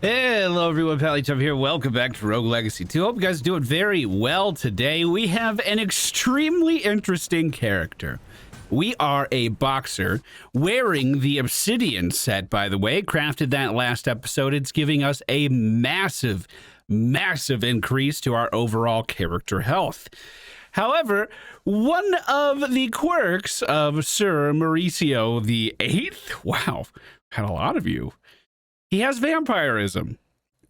Hello everyone, PallyTime here. Welcome back to Rogue Legacy 2. Hope you guys are doing very well today. We have an extremely interesting character. We are a boxer wearing the Obsidian set, by the way. Crafted that last episode. It's giving us a massive increase to our overall character health. However, one of the quirks of Sir Mauricio the Eighth, wow, had a lot of you. He has vampirism.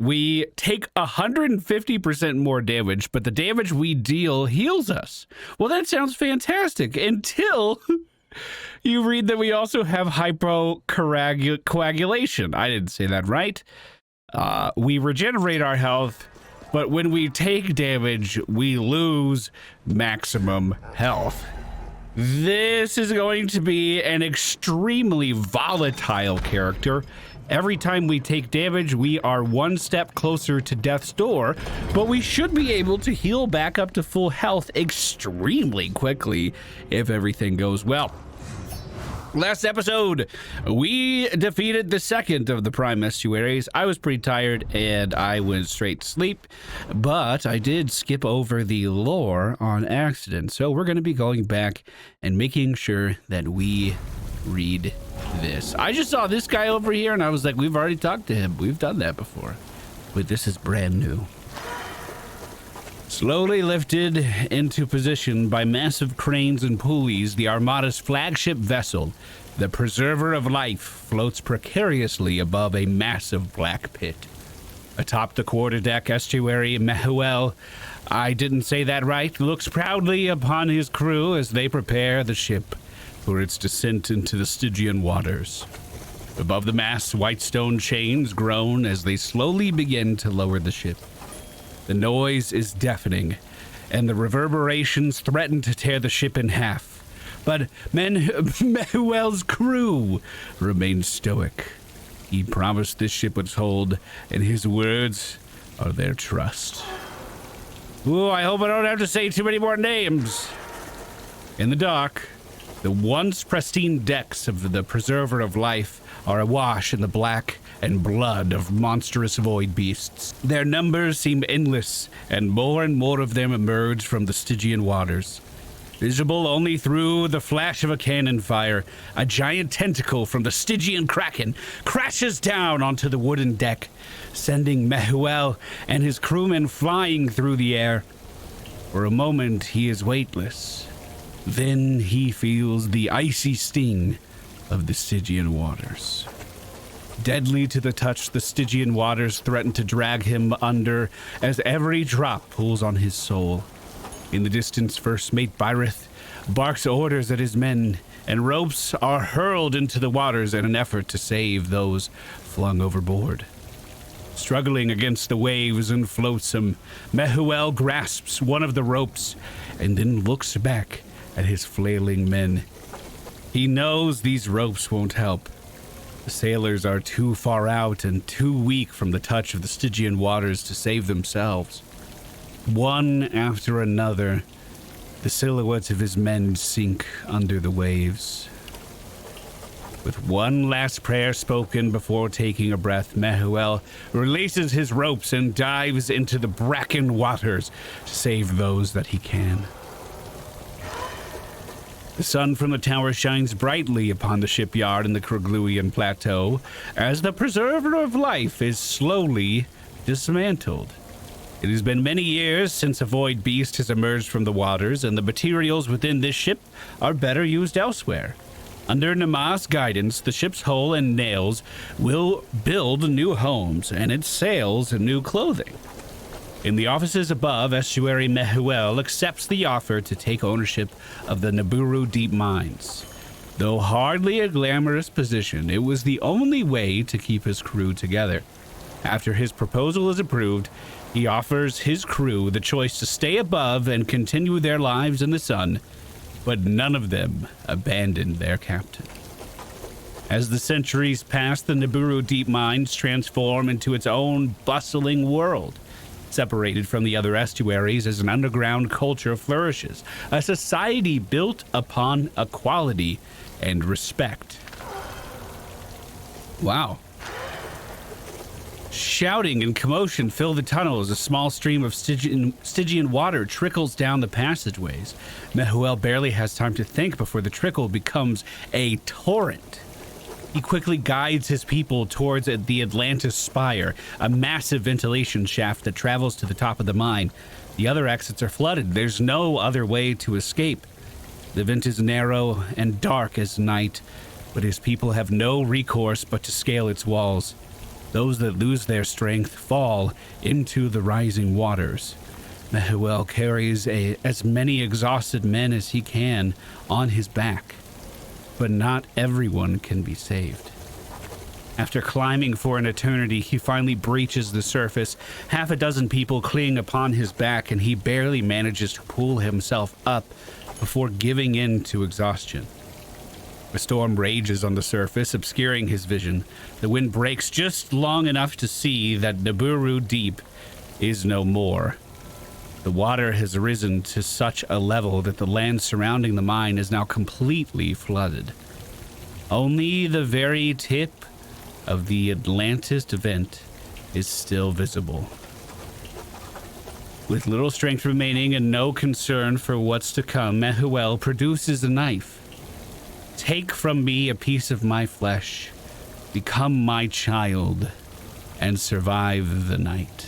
We take 150% more damage, but the damage we deal heals us. Well, that sounds fantastic until you read that we also have hypocoagulation. I didn't say that right. We regenerate our health, but when we take damage, we lose maximum health. This is going to be an extremely volatile character. Every time we take damage, we are one step closer to death's door, but we should be able to heal back up to full health extremely quickly if everything goes well. Last episode, we defeated the second of the prime estuaries. I was pretty tired and I went straight to sleep, but I did skip over the lore on accident. So we're going to be going back and making sure that we read this. I just saw this guy over here and I was like, we've already talked to him. We've done that before, but this is brand new. Slowly lifted into position by massive cranes and pulleys, the Armada's flagship vessel, the Preserver of Life, floats precariously above a massive black pit. Atop the quarterdeck estuary, Mehuel, I didn't say that right, looks proudly upon his crew as they prepare the ship for its descent into the Stygian waters. Above the mast, white stone chains groan as they slowly begin to lower the ship. The noise is deafening, and the reverberations threaten to tear the ship in half. But Mehuel's crew remains stoic. He promised this ship would hold, and his words are their trust. Ooh, I hope I don't have to say too many more names. In the dock, the once pristine decks of the Preserver of Life are awash in the black and blood of monstrous void beasts. Their numbers seem endless, and more of them emerge from the Stygian waters. Visible only through the flash of a cannon fire, a giant tentacle from the Stygian kraken crashes down onto the wooden deck, sending Mehuel and his crewmen flying through the air. For a moment, he is weightless. Then he feels the icy sting of the Stygian waters. Deadly to the touch, the Stygian waters threaten to drag him under as every drop pulls on his soul. In the distance, First Mate Byrith barks orders at his men, and ropes are hurled into the waters in an effort to save those flung overboard. Struggling against the waves and flotsam, Mehuel grasps one of the ropes and then looks back at his flailing men. He knows these ropes won't help. The sailors are too far out and too weak from the touch of the Stygian waters to save themselves. One after another, the silhouettes of his men sink under the waves. With one last prayer spoken before taking a breath, Mehuel releases his ropes and dives into the brackened waters to save those that he can. The sun from the tower shines brightly upon the shipyard in the Krogluian plateau as the Preserver of Life is slowly dismantled. It has been many years since a void beast has emerged from the waters, and the materials within this ship are better used elsewhere. Under Nama's guidance, the ship's hull and nails will build new homes, and its sails new clothing. In the offices above, Estuary Mehuel accepts the offer to take ownership of the Nibiru deep mines. Though hardly a glamorous position, it was the only way to keep his crew together. After his proposal is approved, he offers his crew the choice to stay above and continue their lives in the sun, but none of them abandoned their captain. As the centuries pass, the Nibiru deep mines transform into its own bustling world. Separated from the other estuaries as an underground culture flourishes, a society built upon equality and respect. Wow. Shouting and commotion fill the tunnels. A small stream of Stygian water trickles down the passageways. Mehuel barely has time to think before the trickle becomes a torrent. He quickly guides his people towards the Atlantis Spire, a massive ventilation shaft that travels to the top of the mine. The other exits are flooded. There's no other way to escape. The vent is narrow and dark as night, but his people have no recourse but to scale its walls. Those that lose their strength fall into the rising waters. Mehuel carries as many exhausted men as he can on his back, but not everyone can be saved. After climbing for an eternity, he finally breaches the surface. Half a dozen people cling upon his back, and he barely manages to pull himself up before giving in to exhaustion. A storm rages on the surface, obscuring his vision. The wind breaks just long enough to see that Nibiru Deep is no more. The water has risen to such a level that the land surrounding the mine is now completely flooded. Only the very tip of the Atlantis vent is still visible. With little strength remaining and no concern for what's to come, Mehuel produces a knife. Take from me a piece of my flesh, become my child, and survive the night.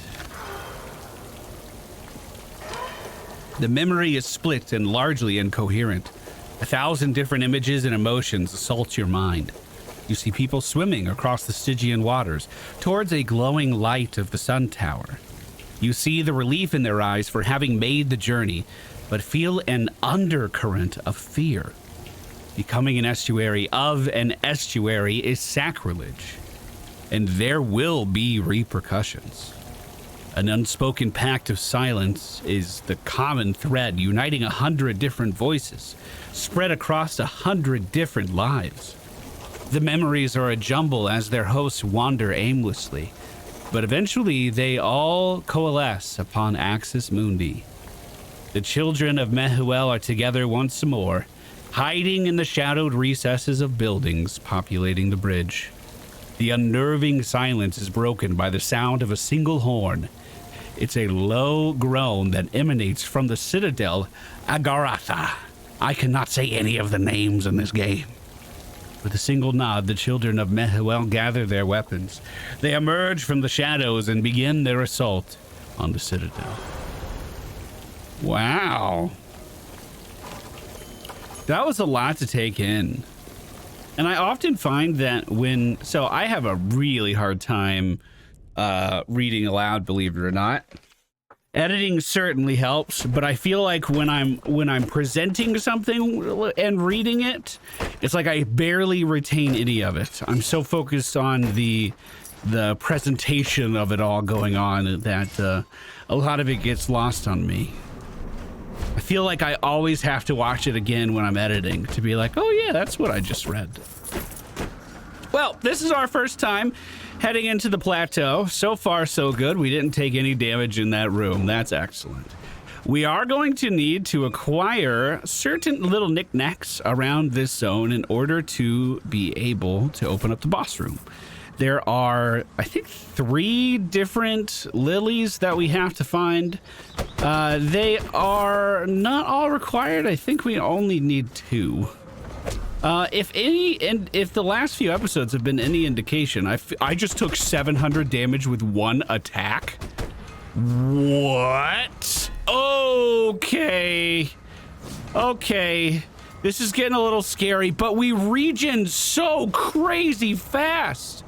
The memory is split and largely incoherent. 1,000 different images and emotions assault your mind. You see people swimming across the Stygian waters towards a glowing light of the sun tower. You see the relief in their eyes for having made the journey, but feel an undercurrent of fear. Becoming an estuary of an estuary is sacrilege, and there will be repercussions. An unspoken pact of silence is the common thread uniting 100 different voices, spread across 100 different lives. The memories are a jumble as their hosts wander aimlessly, but eventually they all coalesce upon Axis Mundi. The children of Mehuel are together once more, hiding in the shadowed recesses of buildings populating the bridge. The unnerving silence is broken by the sound of a single horn. It's a low groan that emanates from the citadel Agaratha. I cannot say any of the names in this game. With a single nod, the children of Mehuel gather their weapons. They emerge from the shadows and begin their assault on the citadel. Wow. That was a lot to take in. And I often find that so I have a really hard time reading aloud, believe it or not. Editing certainly helps, but I feel like when I'm presenting something and reading it, it's like I barely retain any of it. I'm so focused on the presentation of it all going on that a lot of it gets lost on me. I feel like I always have to watch it again when I'm editing to be like, oh yeah, that's what I just read. Well, this is our first time heading into the plateau. So far, so good. We didn't take any damage in that room. That's excellent. We are going to need to acquire certain little knickknacks around this zone in order to be able to open up the boss room. There are, I think, 3 different lilies that we have to find. They are not all required. I think we only need 2. If the last few episodes have been any indication, I just took 700 damage with 1 attack. What? Okay. This is getting a little scary, but we regen so crazy fast.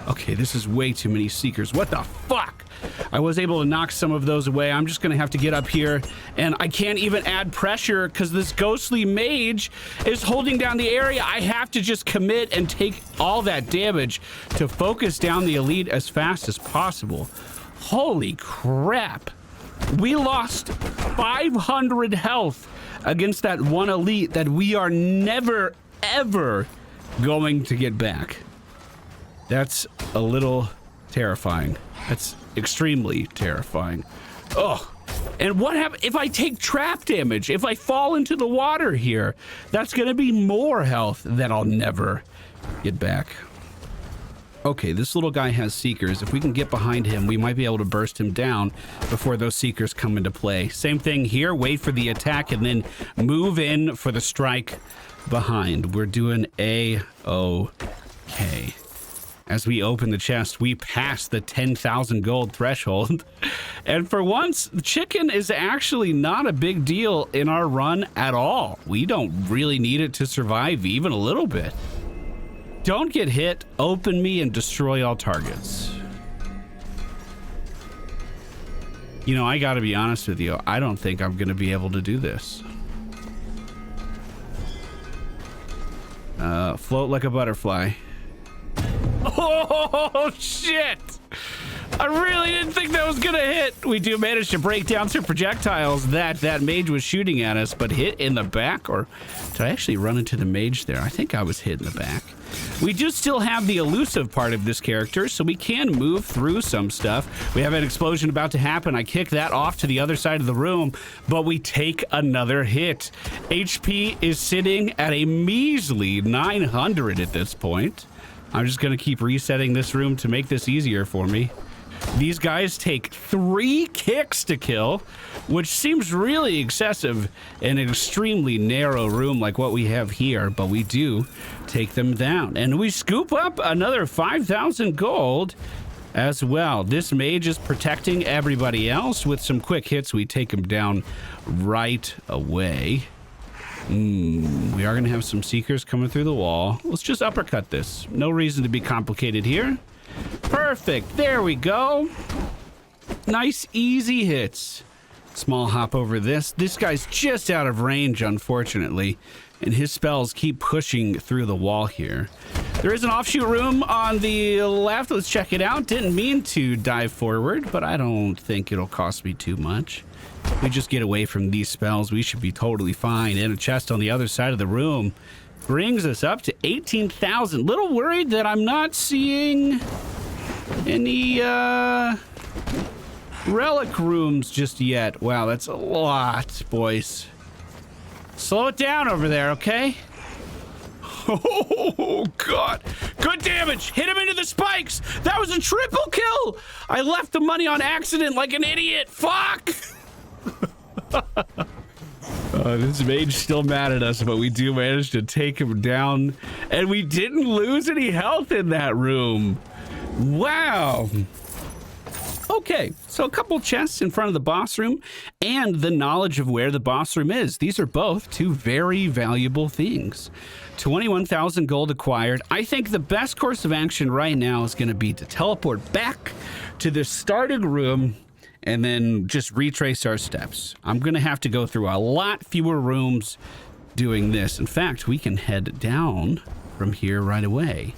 Okay, this is way too many seekers. What the fuck? I was able to knock some of those away. I'm just gonna have to get up here, and I can't even add pressure because this ghostly mage is holding down the area. I have to just commit and take all that damage to focus down the elite as fast as possible. Holy crap. We lost 500 health against that one elite that we are never, ever going to get back. That's a little terrifying. That's extremely terrifying. Oh, and what happens if I take trap damage? If I fall into the water here, that's gonna be more health that I'll never get back. Okay, this little guy has Seekers. If we can get behind him, we might be able to burst him down before those Seekers come into play. Same thing here. Wait for the attack and then move in for the strike behind. We're doing A-OK. As we open the chest, we pass the 10,000 gold threshold. And for once, chicken is actually not a big deal in our run at all. We don't really need it to survive even a little bit. Don't get hit, open me, and destroy all targets. You know, I gotta be honest with you. I don't think I'm gonna be able to do this. Float like a butterfly. Oh, shit! I really didn't think that was gonna hit. We do manage to break down some projectiles that mage was shooting at us, but hit in the back, or did I actually run into the mage there? I think I was hit in the back. We do still have the elusive part of this character, so we can move through some stuff. We have an explosion about to happen. I kick that off to the other side of the room, but we take another hit. HP is sitting at a measly 900 at this point. I'm just going to keep resetting this room to make this easier for me. These guys take 3 kicks to kill, which seems really excessive in an extremely narrow room like what we have here, but we do take them down. And we scoop up another 5,000 gold as well. This mage is protecting everybody else. With some quick hits, we take him down right away. We are going to have some Seekers coming through the wall. Let's just uppercut this. No reason to be complicated here. Perfect. There we go. Nice, easy hits. Small hop over this. This guy's just out of range, unfortunately, and his spells keep pushing through the wall here. There is an offshoot room on the left. Let's check it out. Didn't mean to dive forward, but I don't think it'll cost me too much. If we just get away from these spells, we should be totally fine. And a chest on the other side of the room brings us up to 18,000. Little worried that I'm not seeing any relic rooms just yet. Wow, that's a lot, boys. Slow it down over there, okay? Oh, God. Good damage. Hit him into the spikes. That was a triple kill. I left the money on accident like an idiot. Fuck. This mage still mad at us, but we do manage to take him down, and we didn't lose any health in that room. Wow. Okay, so a couple chests in front of the boss room and the knowledge of where the boss room is. These are both 2 very valuable things. 21,000 gold acquired. I think the best course of action right now is going to be to teleport back to the starting room and then just retrace our steps. I'm going to have to go through a lot fewer rooms doing this. In fact, we can head down from here right away.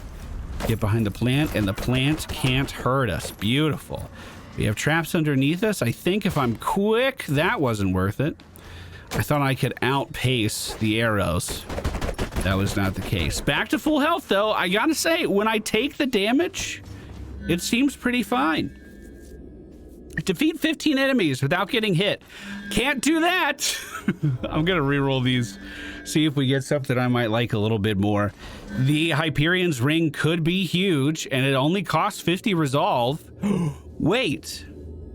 Get behind the plant, and the plant can't hurt us. Beautiful. We have traps underneath us. I think if I'm quick, that wasn't worth it. I thought I could outpace the arrows. That was not the case. Back to full health, though. I gotta say, when I take the damage, it seems pretty fine. Defeat 15 enemies without getting hit. Can't do that. I'm gonna reroll these, see if we get something I might like a little bit more. The Hyperion's ring could be huge, and it only costs 50 resolve. Wait,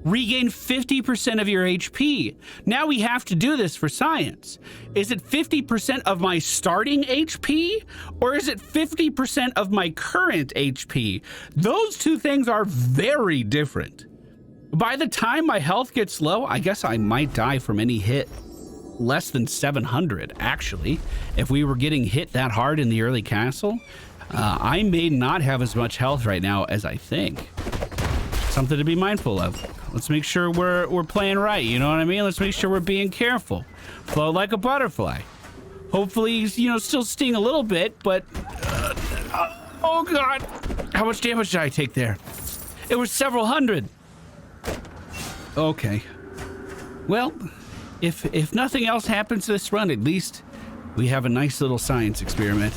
regain 50% of your HP. Now we have to do this for science. Is it 50% of my starting HP, or is it 50% of my current HP? Those 2 things are very different. By the time my health gets low, I guess I might die from any hit less than 700, actually. If we were getting hit that hard in the early castle, I may not have as much health right now as I think. Something to be mindful of. Let's make sure we're playing right, you know what I mean? Let's make sure we're being careful. Flow like a butterfly. Hopefully, you know, still sting a little bit, but... oh, God. How much damage did I take there? It was several hundred. Okay. Well, if nothing else happens this run, at least we have a nice little science experiment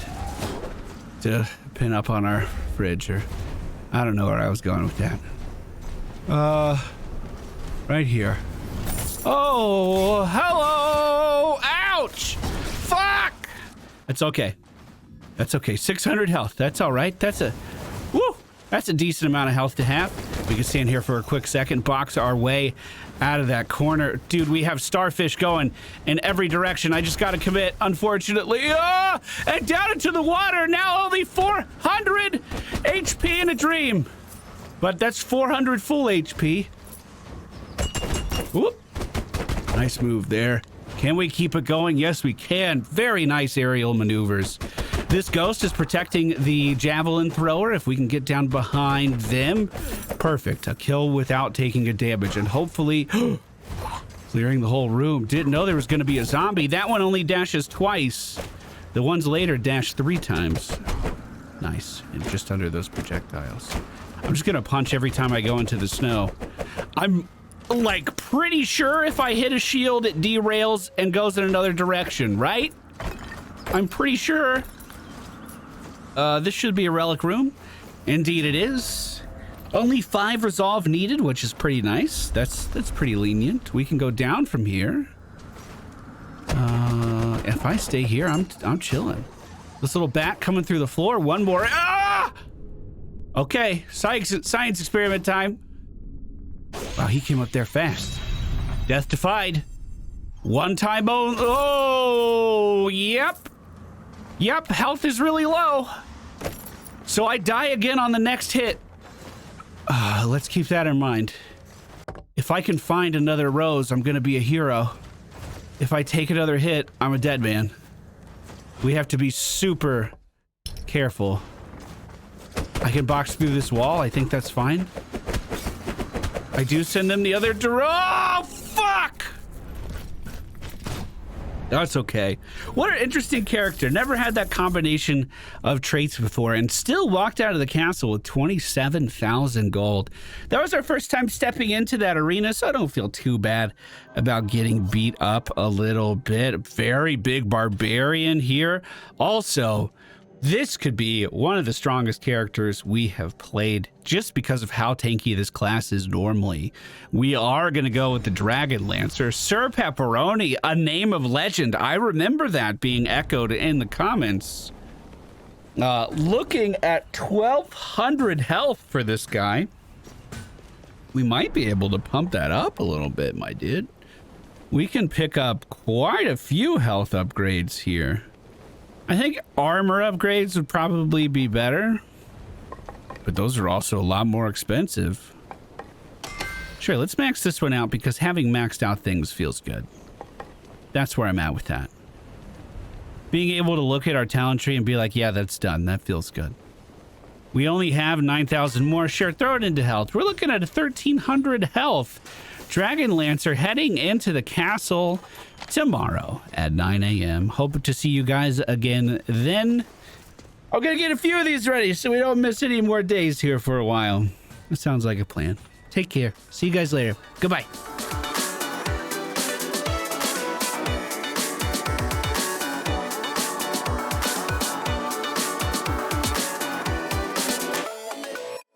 to pin up on our fridge, or I don't know where I was going with that. Right here. Oh, hello! Ouch! Fuck! That's okay. That's okay. 600 health. That's all right. That's a... Woo! That's a decent amount of health to have. We can stand here for a quick second, box our way out of that corner. Dude, we have starfish going in every direction. I just got to commit, unfortunately. Ah! And down into the water. Now only 400 HP in a dream. But that's 400 full HP. Whoop. Nice move there. Can we keep it going? Yes, we can. Very nice aerial maneuvers. This ghost is protecting the javelin thrower. If we can get down behind them, perfect. A kill without taking a damage, and hopefully clearing the whole room. Didn't know there was going to be a zombie. That one only dashes twice. The ones later dash 3 times. Nice, and just under those projectiles. I'm just going to punch every time I go into the snow. I'm like pretty sure if I hit a shield, it derails and goes in another direction, right? I'm pretty sure. This should be a relic room. Indeed it is. Only 5 resolve needed, which is pretty nice. That's pretty lenient. We can go down from here. If I stay here, I'm chilling. This little bat coming through the floor. One more. Ah! Okay, science experiment time. Wow, he came up there fast. Death defied. One time only. Oh, yep. Yep, health is really low. So I die again on the next hit. Let's keep that in mind. If I can find another rose, I'm gonna be a hero. If I take another hit, I'm a dead man. We have to be super careful. I can box through this wall. I think that's fine. I do send them the other direction. Oh, fuck! That's okay. What an interesting character. Never had that combination of traits before and still walked out of the castle with 27,000 gold. That was our first time stepping into that arena, so I don't feel too bad about getting beat up a little bit. Very big barbarian here. Also, this could be one of the strongest characters we have played just because of how tanky this class is normally. We are going to go with the Dragon Lancer. Sir Pepperoni, a name of legend. I remember that being echoed in the comments. Looking at 1,200 health for this guy. We might be able to pump that up a little bit, my dude. We can pick up quite a few health upgrades here. I think armor upgrades would probably be better, but those are also a lot more expensive. Sure, let's max this one out because having maxed out things feels good. That's where I'm at with that. Being able to look at our talent tree and be like, yeah, that's done. That feels good. We only have 9,000 more. Sure, throw it into health. We're looking at 1,300 health. Dragon Lancer heading into the castle tomorrow at 9 a.m. Hope to see you guys again then. I'm gonna get a few of these ready so we don't miss any more days here for a while. That sounds like a plan. Take care. See you guys later. Goodbye.